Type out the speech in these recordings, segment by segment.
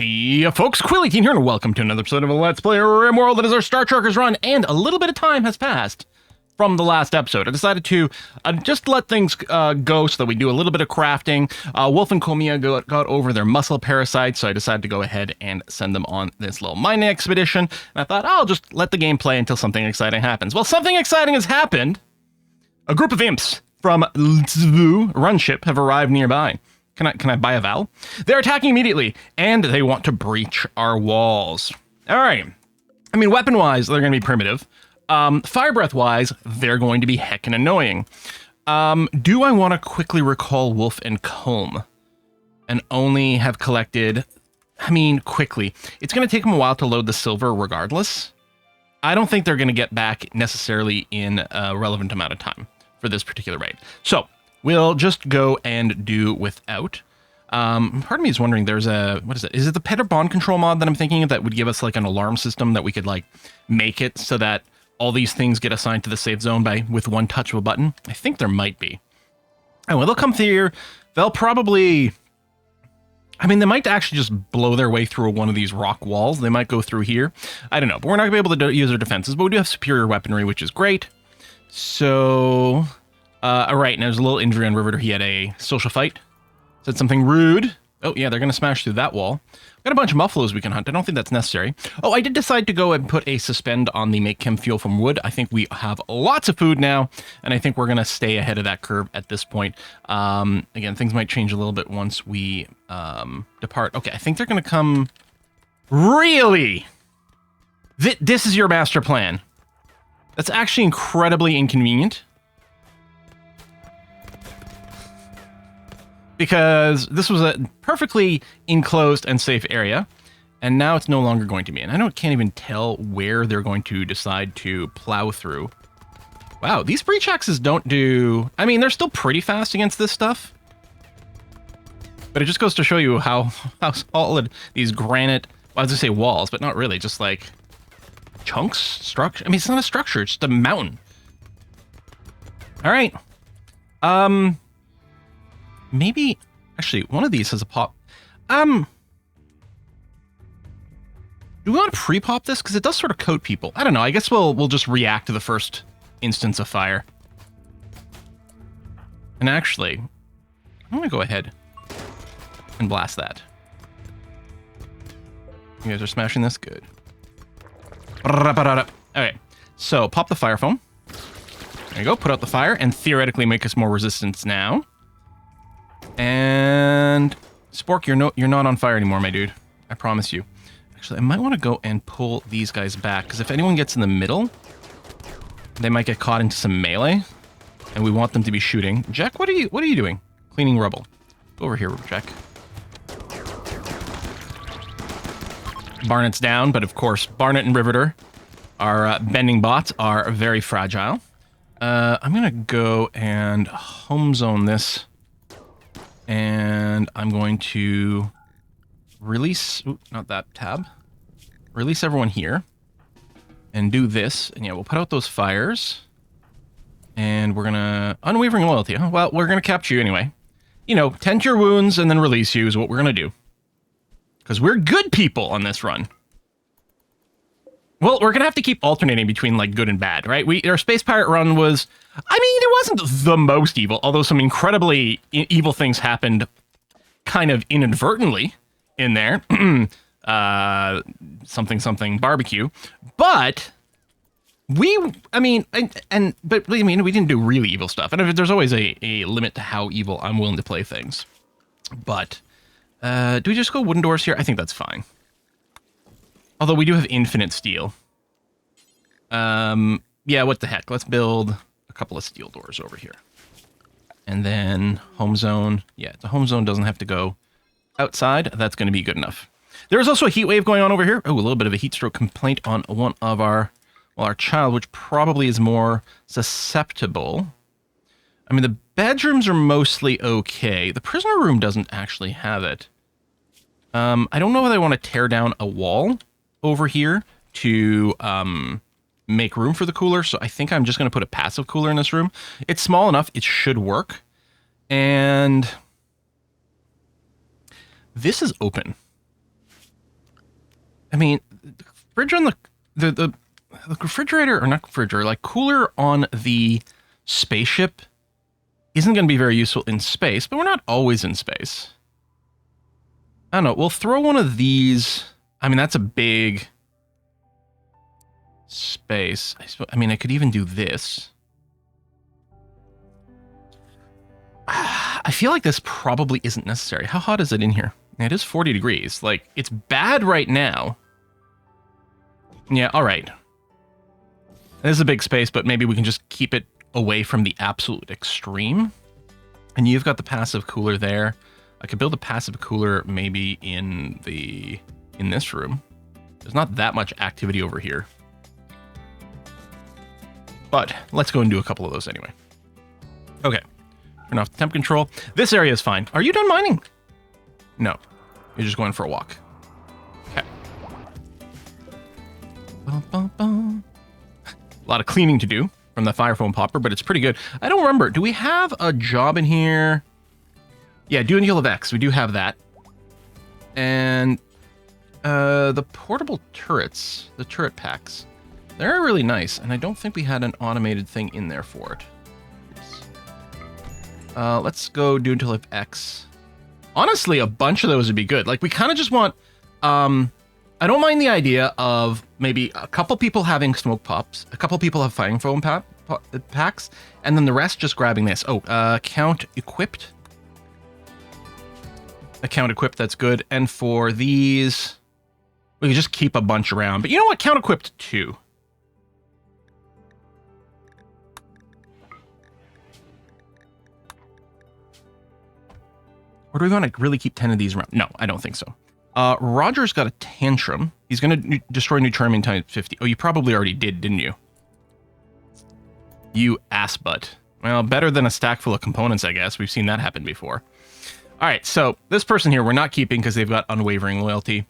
Hey folks, Quilly Teen here, and welcome to another episode of Let's Play RimWorld. That is our Star Trekkers run, and a little bit of time has passed from the last episode. I decided to just let things go so that we do a little bit of crafting. Wolf and Komiya got over their muscle parasites, so I decided to go ahead and send them on this little mining expedition. And I thought, I'll just let the game play until something exciting happens. Well, something exciting has happened. A group of imps from Lzvu Runship have arrived nearby. Can I buy a vowel? They're attacking immediately, and they want to breach our walls. All right. I mean, weapon-wise, they're going to be primitive. Fire breath-wise, they're going to be heckin' annoying. Do I want to quickly recall Wolf and Comb and only have collected... I mean, quickly. It's going to take them a while to load the silver regardless. I don't think they're going to get back necessarily in a relevant amount of time for this particular raid. So... we'll just go and do without. Part of me is wondering, there's a, what is it? Is it the pet or bond control mod that I'm thinking of that would give us like an alarm system that we could like make it so that all these things get assigned to the safe zone with one touch of a button? I think there might be. Anyway, they'll come through here. They'll probably, I mean, they might actually just blow their way through one of these rock walls. They might go through here. I don't know, but we're not gonna be able to use our defenses, but we do have superior weaponry, which is great. So... all right, and there's a little injury on Riveter. He had a social fight. Said something rude. Oh, yeah, they're going to smash through that wall. Got a bunch of muffaloes we can hunt. I don't think that's necessary. Oh, I did decide to go and put a suspend on the make chem fuel from wood. I think we have lots of food now, and I think we're going to stay ahead of that curve at this point. Again, things might change a little bit once we depart. Okay, I think they're going to come... Really? This is your master plan? That's actually incredibly inconvenient. Because this was a perfectly enclosed and safe area, and now it's no longer going to be. And I can't even tell where they're going to decide to plow through. Wow, these breach axes don't do... I mean, they're still pretty fast against this stuff. But it just goes to show you how solid these granite... Well, I was going to say walls, but not really. Just like chunks, structure. I mean, it's not a structure. It's just a mountain. All right. Maybe, actually, one of these has a pop. Do we want to pre-pop this? Because it does sort of coat people. I don't know. I guess we'll just react to the first instance of fire. And actually, I'm going to go ahead and blast that. You guys are smashing this? Good. Okay, so pop the fire foam. There you go. Put out the fire and theoretically make us more resistance now. And Spork, you're not on fire anymore, my dude. I promise you. Actually, I might want to go and pull these guys back, because if anyone gets in the middle, they might get caught into some melee, and we want them to be shooting. Jack, what are you doing? Cleaning rubble. Go over here, Jack. Barnet's down, but of course, Barnet and Riveter, our bending bots, are very fragile. I'm gonna go and home zone this. And I'm going to release, not that tab, release everyone here and do this. And yeah, we'll put out those fires and we're going to, unwavering loyalty. Oh, well, we're going to capture you anyway. You know, tend to your wounds and then release you is what we're going to do. Because we're good people on this run. Well, we're going to have to keep alternating between, like, good and bad, right? Our Space Pirate run was... I mean, it wasn't the most evil, although some incredibly evil things happened kind of inadvertently in there. Something barbecue. But we didn't do really evil stuff. And there's always a limit to how evil I'm willing to play things. But do we just go wooden doors here? I think that's fine. Although we do have infinite steel. Yeah, what the heck? Let's build a couple of steel doors over here. And then home zone. Yeah, the home zone doesn't have to go outside. That's going to be good enough. There is also a heat wave going on over here. Oh, a little bit of a heat stroke complaint on one of our child, which probably is more susceptible. I mean, the bedrooms are mostly okay. The prisoner room doesn't actually have it. I don't know whether I want to tear down a wall over here to make room for the cooler, so I think I'm just going to put a passive cooler in this room. It's small enough, it should work. And this is open. I mean, the fridge on the refrigerator, or not refrigerator, like cooler on the spaceship isn't going to be very useful in space, but we're not always in space. I don't know. We'll throw one of these. I mean, that's a big space. I mean, I could even do this. I feel like this probably isn't necessary. How hot is it in here? It is 40 degrees. Like, it's bad right now. Yeah, all right. This is a big space, but maybe we can just keep it away from the absolute extreme. And you've got the passive cooler there. I could build a passive cooler maybe in this room. There's not that much activity over here. But let's go and do a couple of those anyway. Okay. Turn off the temp control. This area is fine. Are you done mining? No. You're just going for a walk. Okay. A lot of cleaning to do from the fire foam popper, but it's pretty good. I don't remember. Do we have a job in here? Yeah, do an heal of X. We do have that. And the portable turrets, the turret packs, they're really nice. And I don't think we had an automated thing in there for it. Let's go do until if X. Honestly, a bunch of those would be good. Like, we kind of just want... I don't mind the idea of maybe a couple people having smoke pops, a couple people have fire foam packs, and then the rest just grabbing this. Oh, account equipped. Account equipped, that's good. And for these, we can just keep a bunch around. But you know what? Count equipped too. Or do we want to really keep 10 of these around? No, I don't think so. Roger's got a tantrum. He's going to destroy Neutronium times 50. Oh, you probably already did, didn't you? You ass butt. Well, better than a stack full of components, I guess. We've seen that happen before. All right, so this person here we're not keeping because they've got unwavering loyalty.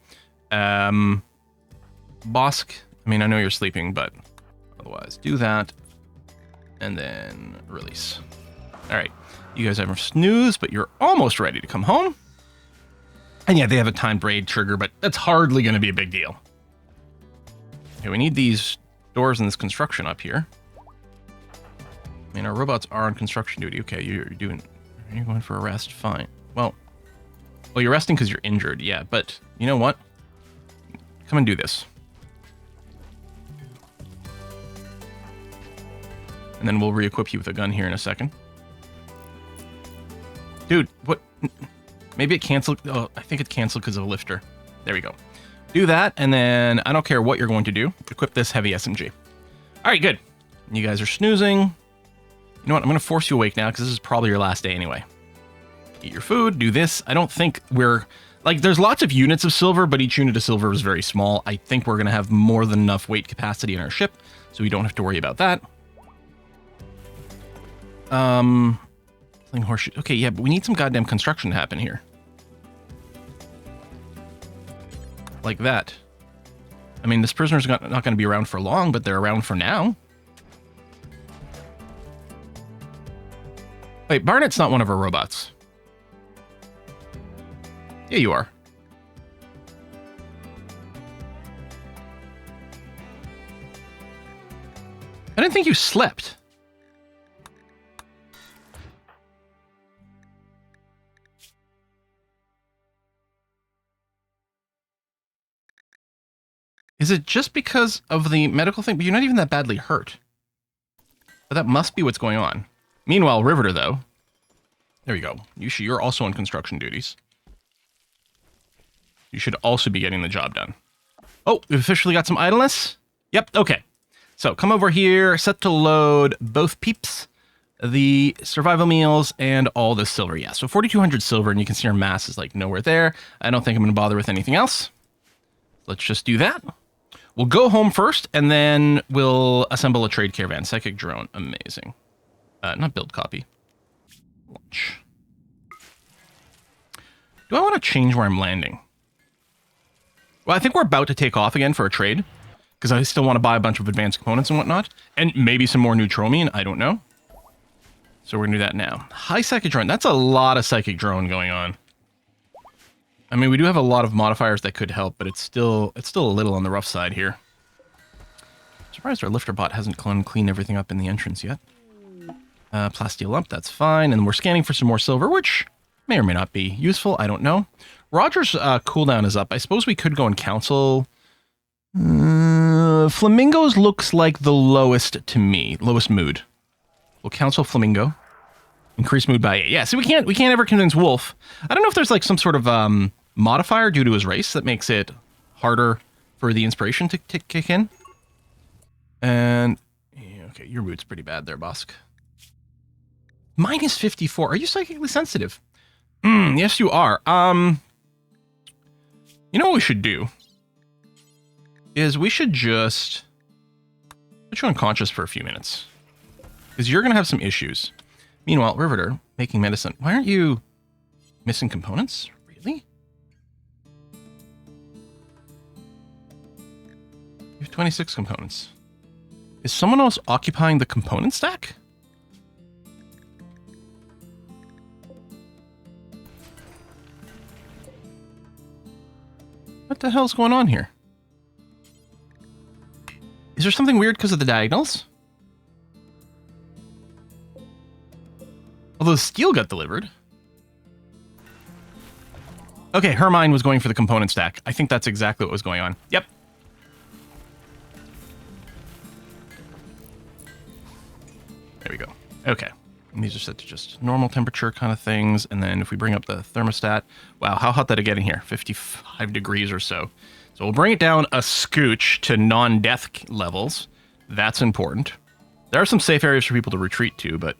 Bosk, I mean, I know you're sleeping, but otherwise do that. And then release. All right, you guys have a snooze, but you're almost ready to come home. And yeah, they have a timed raid trigger, but that's hardly going to be a big deal. Okay, we need these doors and this construction up here. I mean, our robots are on construction duty. Okay, you're going for a rest? Fine. Well, you're resting because you're injured, yeah, but you know what? Come and do this. And then we'll re-equip you with a gun here in a second. Dude, what? Maybe it canceled. Oh, I think it canceled because of a lifter. There we go. Do that, and then I don't care what you're going to do. Equip this heavy SMG. All right, good. You guys are snoozing. You know what? I'm going to force you awake now because this is probably your last day anyway. Eat your food. Do this. I don't think we're... Like, there's lots of units of silver, but each unit of silver is very small. I think we're going to have more than enough weight capacity in our ship, so we don't have to worry about that. Horseshoe. Okay, yeah, but we need some goddamn construction to happen here. Like that. I mean, this prisoner's not going to be around for long, but they're around for now. Wait, Barnett's not one of our robots. Yeah, you are. I didn't think you slept. Is it just because of the medical thing? But you're not even that badly hurt. But that must be what's going on. Meanwhile, Riveter, though. There you go. You're also on construction duties. You should also be getting the job done. Oh, we've officially got some idleness? Yep, okay. So come over here, set to load both peeps, the survival meals, and all the silver. Yeah, so 4,200 silver, and you can see our mass is like nowhere there. I don't think I'm going to bother with anything else. Let's just do that. We'll go home first, and then we'll assemble a trade caravan. Psychic drone, amazing. Not build copy. Launch. Do I want to change where I'm landing? Well, I think we're about to take off again for a trade, because I still want to buy a bunch of advanced components and whatnot, and maybe some more Neutromium, I don't know. So we're going to do that now. High psychic drone. That's a lot of psychic drone going on. I mean, we do have a lot of modifiers that could help, but it's still a little on the rough side here. Surprised our lifter bot hasn't cleaned everything up in the entrance yet. Plasteel lump, that's fine. And we're scanning for some more silver, which may or may not be useful. I don't know. Roger's cooldown is up. I suppose we could go and counsel. Flamingo's looks like the lowest to me. Lowest mood. We'll counsel Flamingo. Increase mood by 8. Yeah, so we can't ever convince Wolf. I don't know if there's like some sort of modifier due to his race that makes it harder for the inspiration to kick in. And yeah, okay, your mood's pretty bad there, Bosk. Minus 54. Are you psychically sensitive? Yes, you are. You know what we should do? Is we should just put you unconscious for a few minutes. Because you're going to have some issues. Meanwhile, Riveter, making medicine. Why aren't you missing components? Really? You have 26 components. Is someone else occupying the component stack? What the hell's going on here? Is there something weird because of the diagonals? Although steel got delivered. Okay, her mind was going for the component stack. I think that's exactly what was going on. Yep. There we go. Okay. And these are set to just normal temperature kind of things. And then if we bring up the thermostat, wow, how hot did it get in here? 55 degrees or so. So we'll bring it down a scooch to non-death levels. That's important. There are some safe areas for people to retreat to, but...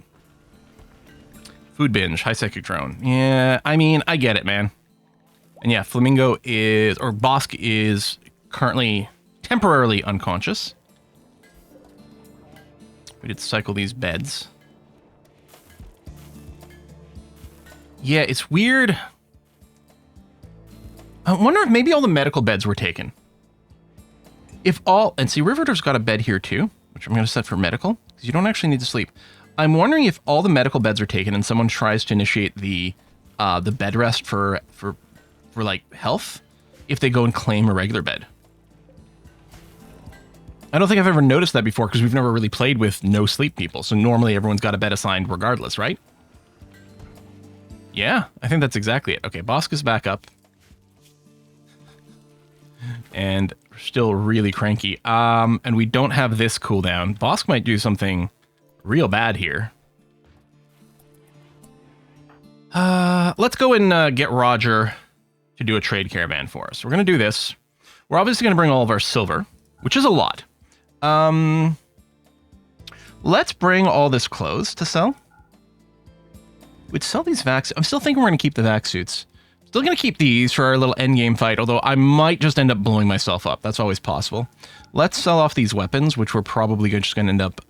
Food binge, high psychic drone. Yeah, I mean, I get it, man. And yeah, Flamingo is... Or Bosk is currently temporarily unconscious. We did cycle these beds. Yeah, it's weird. I wonder if maybe all the medical beds were taken. If all... And see, Riveter's got a bed here too, which I'm going to set for medical, because you don't actually need to sleep. I'm wondering if all the medical beds are taken and someone tries to initiate the bed rest for like health, if they go and claim a regular bed. I don't think I've ever noticed that before because we've never really played with no sleep people. So normally everyone's got a bed assigned regardless, right? Yeah, I think that's exactly it. Okay, Bosk is back up. And we're still really cranky. And we don't have this cooldown. Bosk might do something real bad here. Let's go and get Roger to do a trade caravan for us. We're going to do this. We're obviously going to bring all of our silver, which is a lot. Let's bring all this clothes to sell. We'd sell these vacs. I'm still thinking we're going to keep the vac suits. Still going to keep these for our little endgame fight, although I might just end up blowing myself up. That's always possible. Let's sell off these weapons, which we're probably just going to end up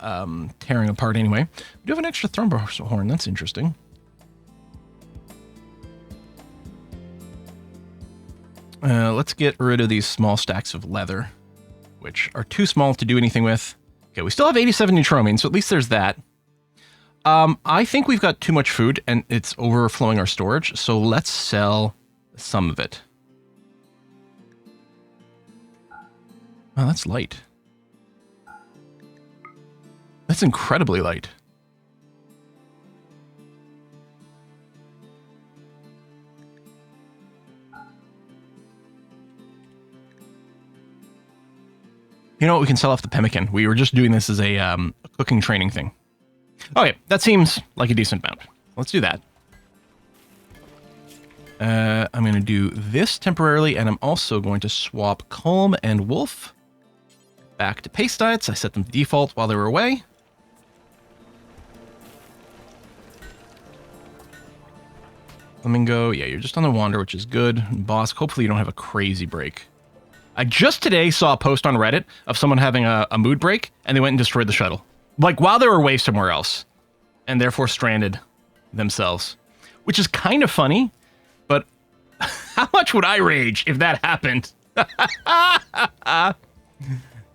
tearing apart anyway. We do have an extra thrombo horn. That's interesting. Let's get rid of these small stacks of leather, which are too small to do anything with. Okay, we still have 87 neutromine, so at least there's that. I think we've got too much food, and it's overflowing our storage, so let's sell some of it. Oh, that's light. That's incredibly light. You know what? We can sell off the pemmican. We were just doing this as a cooking training thing. Okay, that seems like a decent amount. Let's do that. I'm going to do this temporarily, and I'm also going to swap Calm and Wolf back to pace diets. I set them to default while they were away. Flamingo, yeah, you're just on the wander, which is good. Bosk, hopefully you don't have a crazy break. I just today saw a post on Reddit of someone having a mood break, and they went and destroyed the shuttle. Like, while they were away somewhere else, and therefore stranded themselves. Which is kind of funny, but how much would I rage if that happened?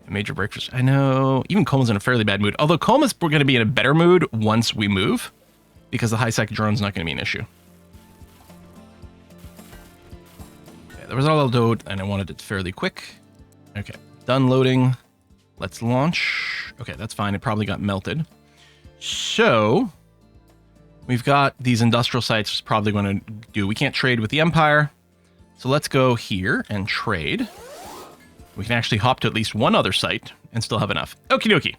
Major breakfast. I know. Even Coleman's in a fairly bad mood. Although Coleman's going to be in a better mood once we move, because the high-sec drone's not going to be an issue. there was a little load, and I wanted it fairly quick. Okay, done loading. Let's launch. Okay, that's fine. It probably got melted. So we've got these industrial sites probably going to do. We can't trade with the Empire. So let's go here and trade. We can actually hop to at least one other site and still have enough. Okie dokie.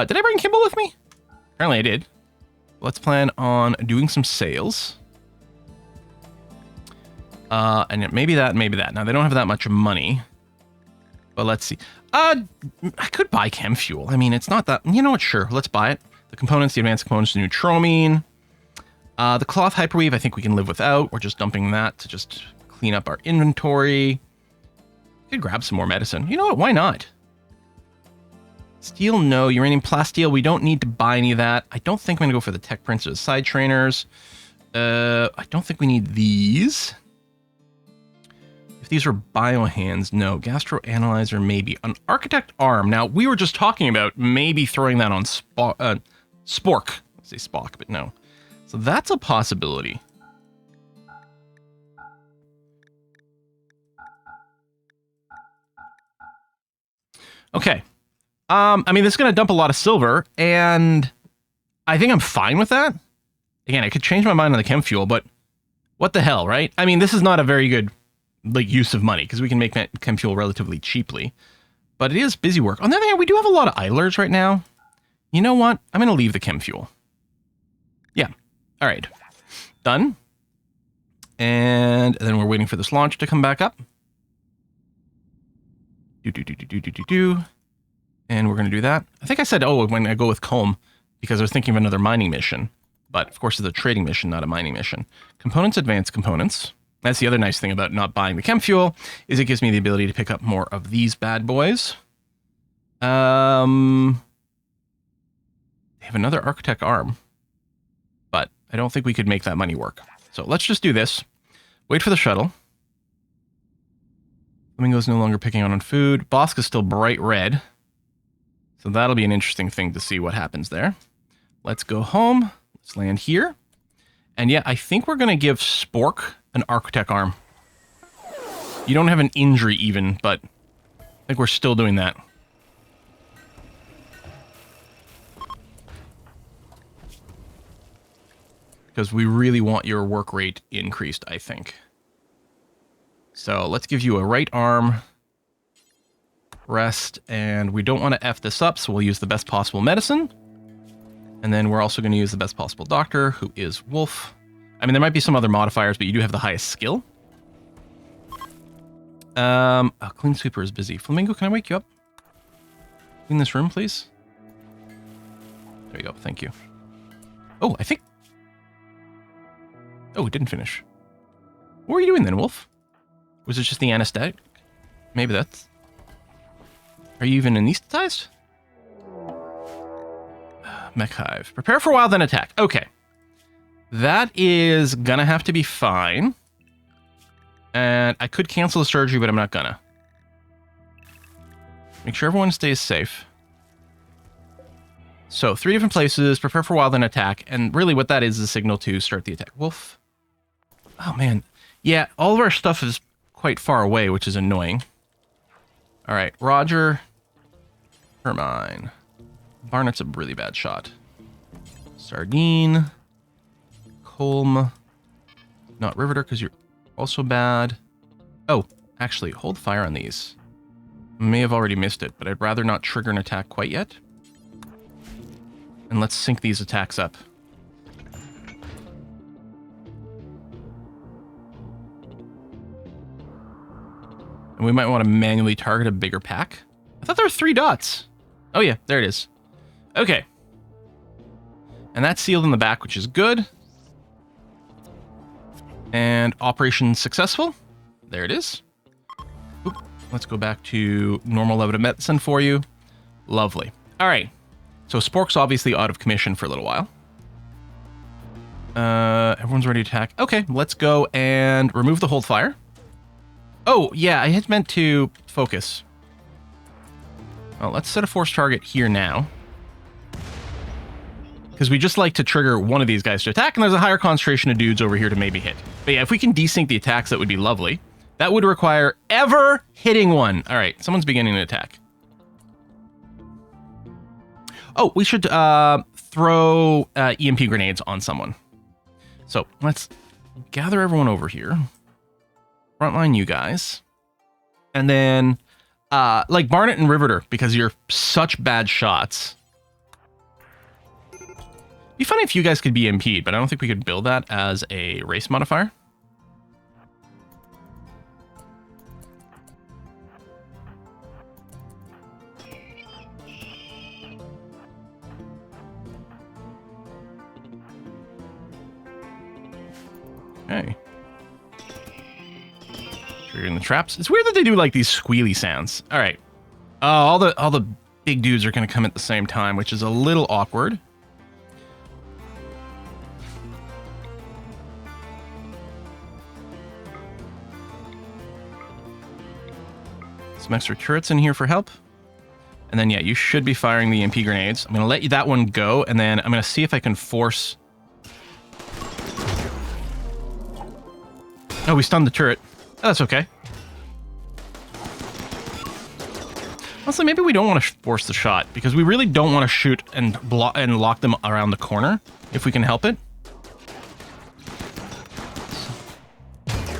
Did I bring Kimball with me? Apparently I did. Let's plan on doing some sales. And maybe that, maybe that. Now, they don't have that much money. But let's see. I could buy chem fuel. I mean, it's not that... You know what? Sure. Let's buy it. The components, the advanced components, the neutromine. The cloth hyperweave, I think we can live without. We're just dumping that to just clean up our inventory. Could grab some more medicine. You know what? Why not? Steel, no. Uranium plasteel, we don't need to buy any of that. I don't think I'm going to go for the tech prints or the side trainers. I don't think we need these. If these are biohands, no. Gastroanalyzer, maybe. An architect arm. Now, we were just talking about maybe throwing that on Spork. Let's say Spock, but no. So that's a possibility. Okay. I mean, this is going to dump a lot of silver, and I think I'm fine with that. Again, I could change my mind on the chem fuel, but what the hell, right? I mean, this is not a very good use of money, because we can make chem fuel relatively cheaply. But it is busy work. On the other hand, we do have a lot of idlers right now. You know what? I'm going to leave the chem fuel. Yeah. All right. Done. And then we're waiting for this launch to come back up. And we're going to do that. I think I said, oh, when I go with Comb, because I was thinking of another mining mission. But, of course, it's a trading mission, not a mining mission. Components, advanced components. That's the other nice thing about not buying the chem fuel, is it gives me the ability to pick up more of these bad boys. They have another architect arm. But I don't think we could make that money work. So let's just do this. Wait for the shuttle. Flamingo's no longer picking on food. Bosk is still bright red. So that'll be an interesting thing to see what happens there. Let's go home. Let's land here. And yeah, I think we're going to give Spork an architect arm. You don't have an injury even, but I think we're still doing that. Because we really want your work rate increased, I think. So let's give you a right arm. Rest, and we don't want to F this up, so we'll use the best possible medicine. And then we're also going to use the best possible doctor, who is Wolf. I mean, there might be some other modifiers, but you do have the highest skill. Oh, Clean Sweeper is busy. Flamingo, can I wake you up? Clean this room, please. There you go. Thank you. Oh, I think... Oh, it didn't finish. What were you doing then, Wolf? Was it just the anesthetic? Maybe that's... Are you even anesthetized? Mech Hive. Prepare for wild, then attack. Okay. That is gonna have to be fine. And I could cancel the surgery, but I'm not gonna. Make sure everyone stays safe. So, 3 different places. Prepare for wild, then attack. And really what that is a signal to start the attack. Wolf. Oh, man. Yeah, all of our stuff is quite far away, which is annoying. All right, Roger. Hermine. Barnett's a really bad shot. Sardine. Colm. Not Riveter, because you're also bad. Oh, actually, hold fire on these. May have already missed it, but I'd rather not trigger an attack quite yet. And let's sync these attacks up. And we might want to manually target a bigger pack. I thought there were 3 dots. Oh yeah, there it is. Okay. And that's sealed in the back, which is good. And operation successful. There it is. Oop. Let's go back to normal level of medicine for you. Lovely. All right. So Spork's obviously out of commission for a little while. Everyone's ready to attack. Okay, let's go and remove the hold fire. Oh, yeah, I had meant to focus. Well, let's set a force target here now. Because we just like to trigger one of these guys to attack, and there's a higher concentration of dudes over here to maybe hit. But yeah, if we can desync the attacks, that would be lovely. That would require ever hitting one. All right, someone's beginning to attack. Oh, we should throw EMP grenades on someone. So let's gather everyone over here. Frontline you guys. And then, like Barnet and Riveter, because you're such bad shots. It'd be funny if you guys could be EMP'd, but I don't think we could build that as a race modifier. Okay. Triggering the traps. It's weird that they do like these squealy sounds. All right. All the big dudes are going to come at the same time, which is a little awkward. Some extra turrets in here for help. And then, yeah, you should be firing the EMP grenades. I'm going to let that one go, and then I'm going to see if I can force... Oh, we stunned the turret. Oh, that's okay. Honestly, maybe we don't want to force the shot, because we really don't want to shoot and block and lock them around the corner, if we can help it.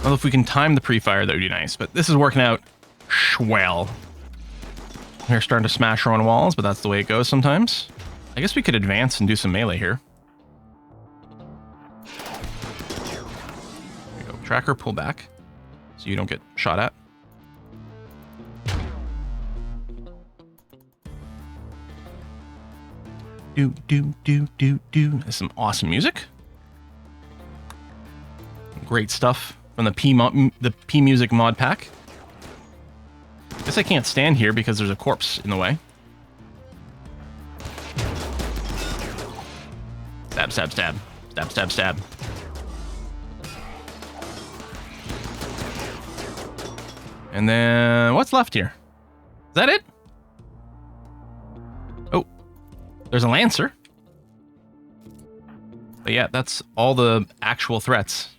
Well, if we can time the pre-fire, that would be nice, but this is working out swell. We're starting to smash our own walls, but that's the way it goes sometimes. I guess we could advance and do some melee here. There you go. Tracker, pull back, so you don't get shot at. Do, do, do, do, do. There's some awesome music. Great stuff from the P Music mod pack. Guess I can't stand here because there's a corpse in the way. Stab, stab, stab. Stab, stab, stab. And then what's left here? Is that it? Oh, there's a Lancer. But yeah, that's all the actual threats.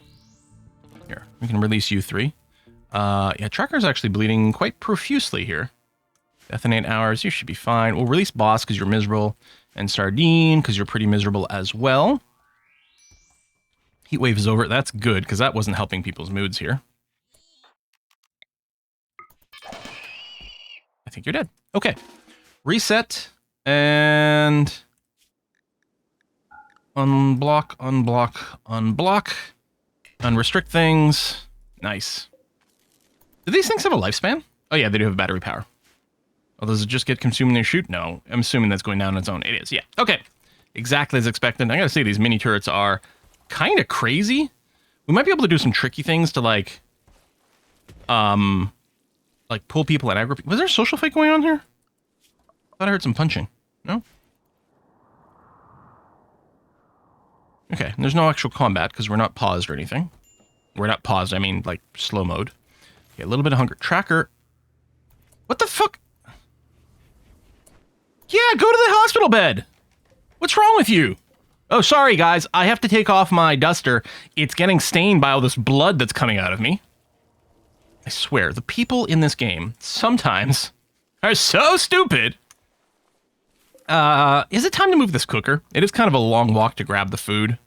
Here, we can release you three. Yeah, Tracker's actually bleeding quite profusely here. Death in 8 hours, you should be fine. We'll release Boss because you're miserable. And Sardine because you're pretty miserable as well. Heatwave is over. That's good because that wasn't helping people's moods here. I think you're dead. Okay. Reset and unblock, unblock, unblock. Unrestrict things. Nice. Do these things have a lifespan? Oh yeah, they do have battery power. Oh, does it just get consumed when they shoot? No, I'm assuming that's going down on its own. It is, yeah. Okay, exactly as expected. I gotta say, these mini turrets are kind of crazy. We might be able to do some tricky things to like pull people and aggro people. Was there a social fight going on here? I thought I heard some punching. No? Okay, there's no actual combat because we're not paused or anything. We're not paused, I mean like slow mode. Okay, a little bit of hunger. Tracker. What the fuck? Yeah, go to the hospital bed. What's wrong with you? Oh, sorry, guys. I have to take off my duster. It's getting stained by all this blood that's coming out of me. I swear, the people in this game sometimes are so stupid. Is it time to move this cooker? It is kind of a long walk to grab the food.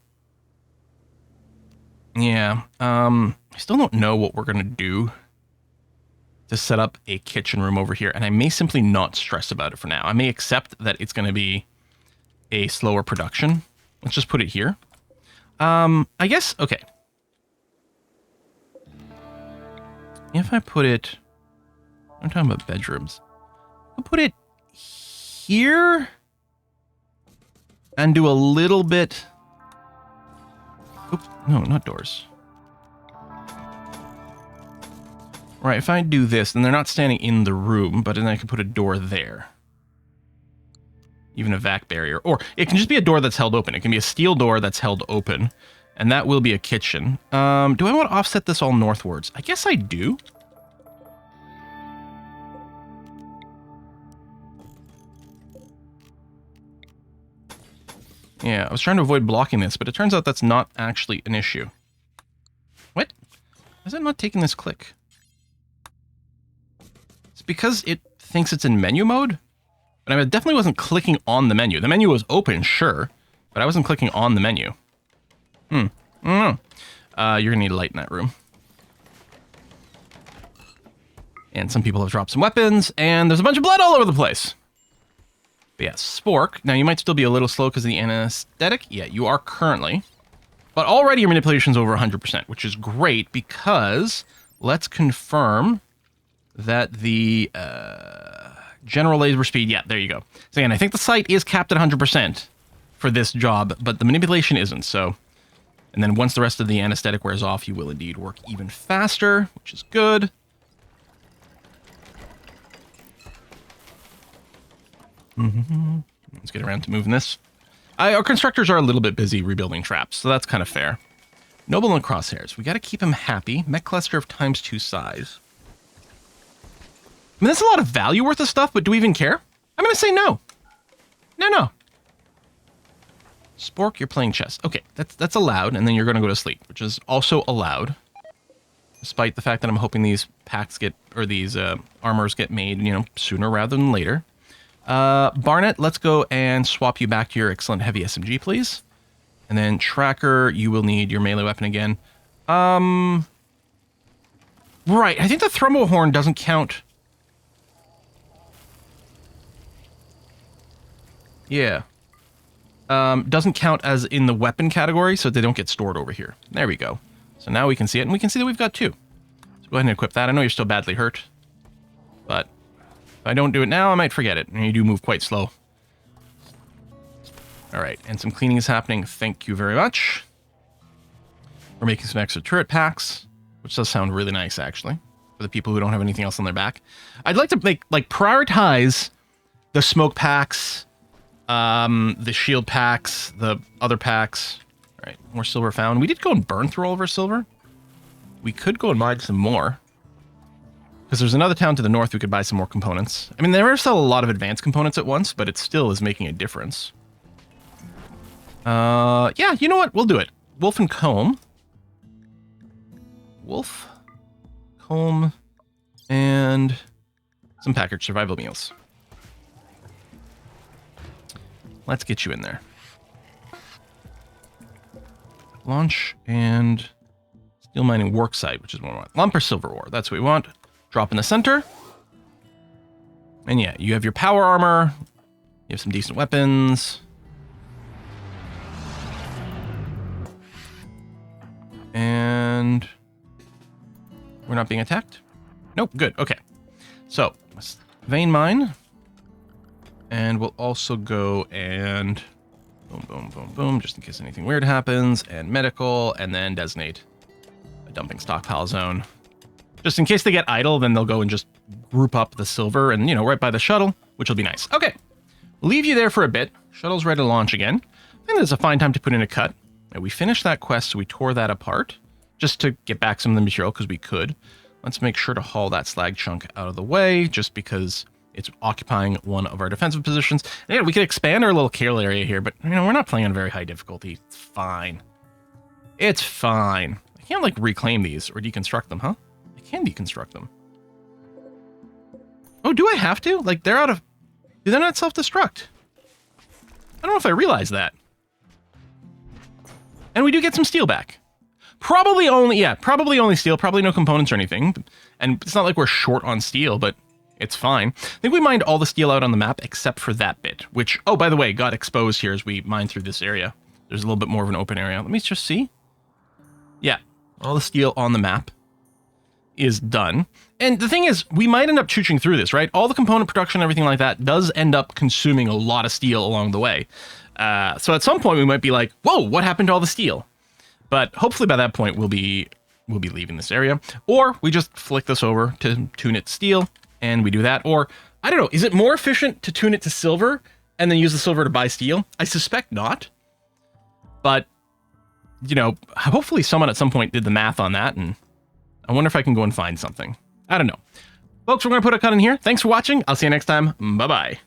Yeah, I still don't know what we're going to do to set up a kitchen room over here, and I may simply not stress about it for now. I may accept that it's going to be a slower production. Let's just put it here. I guess, okay. If I put it... I'm talking about bedrooms. I'll put it here and do a little bit... Oops, no, not doors. Right, if I do this, then they're not standing in the room, but then I can put a door there. Even a vac barrier. Or it can just be a door that's held open. It can be a steel door that's held open, and that will be a kitchen. Do I want to offset this all northwards? I guess I do. Yeah, I was trying to avoid blocking this, but it turns out that's not actually an issue. What? Why is it not taking this click? It's because it thinks it's in menu mode, but I definitely wasn't clicking on the menu. The menu was open, sure, but I wasn't clicking on the menu. I don't know. You're gonna need light in that room. And some people have dropped some weapons, and there's a bunch of blood all over the place. But yeah, Spork. Now, you might still be a little slow because of the anesthetic. Yeah, you are currently. But already your manipulation's over 100%, which is great because let's confirm that the general laser speed... Yeah, there you go. So again, I think the sight is capped at 100% for this job, but the manipulation isn't, so... And then once the rest of the anesthetic wears off, you will indeed work even faster, which is good. Let's get around to moving this. Our constructors are a little bit busy rebuilding traps, so that's kind of fair. Noble and crosshairs. We got to keep him happy. Mech cluster of ×2 size. I mean, that's a lot of value worth of stuff, but do we even care? I'm going to say no. No. Spork, you're playing chess. Okay, that's allowed, and then you're going to go to sleep, which is also allowed. Despite the fact that I'm hoping these packs get, or these armors get made, you know, sooner rather than later. Barnett, let's go and swap you back to your excellent heavy SMG, please. And then Tracker, you will need your melee weapon again. Right, I think the Thrumbo Horn doesn't count. Yeah. Doesn't count as in the weapon category, so they don't get stored over here. There we go. So now we can see it, and we can see that we've got 2. So go ahead and equip that. I know you're still badly hurt, but... If I don't do it now, I might forget it, and you do move quite slow. Alright, and some cleaning is happening. Thank you very much. We're making some extra turret packs, which does sound really nice, actually, for the people who don't have anything else on their back. I'd like to prioritize the smoke packs, the shield packs, the other packs. Alright, more silver found. We did go and burn through all of our silver. We could go and mine some more. Because there's another town to the north we could buy some more components. I mean, they never sell a lot of advanced components at once, but it still is making a difference. Yeah, you know what? We'll do it. Wolf and Comb. Wolf, Comb, and some packaged survival meals. Let's get you in there. Launch and steel mining worksite, which is what we want. Lump or silver ore, that's what we want. Drop in the center. And yeah, you have your power armor. You have some decent weapons. And we're not being attacked? Nope, good, okay. So, vein mine. And we'll also go and boom, boom, boom, boom, just in case anything weird happens. And medical, and then designate a dumping stockpile zone. Just in case they get idle, then they'll go and just group up the silver and, you know, right by the shuttle, which will be nice. Okay, we'll leave you there for a bit. Shuttle's ready to launch again. I think there's a fine time to put in a cut. Now, we finished that quest, so we tore that apart just to get back some of the material because we could. Let's make sure to haul that slag chunk out of the way just because it's occupying one of our defensive positions. And yeah, we could expand our little kill area here, but, you know, we're not playing on very high difficulty. It's fine. It's fine. I can't, like, reclaim these or deconstruct them, huh? Can deconstruct them. Oh, do I have to? Like, they're out of... Do they not self-destruct? I don't know if I realized that. And we do get some steel back. Probably only steel. Probably no components or anything. And it's not like we're short on steel, but it's fine. I think we mined all the steel out on the map except for that bit, which, oh, by the way, got exposed here as we mined through this area. There's a little bit more of an open area. Let me just see. Yeah, all the steel on the map is done. And the thing is, we might end up chooching through this, right? All the component production and everything like that does end up consuming a lot of steel along the way. So at some point we might be like, whoa, what happened to all the steel? But hopefully by that point we'll be leaving this area. Or we just flick this over to tune it to steel and we do that. Or, I don't know, is it more efficient to tune it to silver and then use the silver to buy steel? I suspect not. But, you know, hopefully someone at some point did the math on that, and I wonder if I can go and find something. I don't know. Folks, we're going to put a cut in here. Thanks for watching. I'll see you next time. Bye-bye.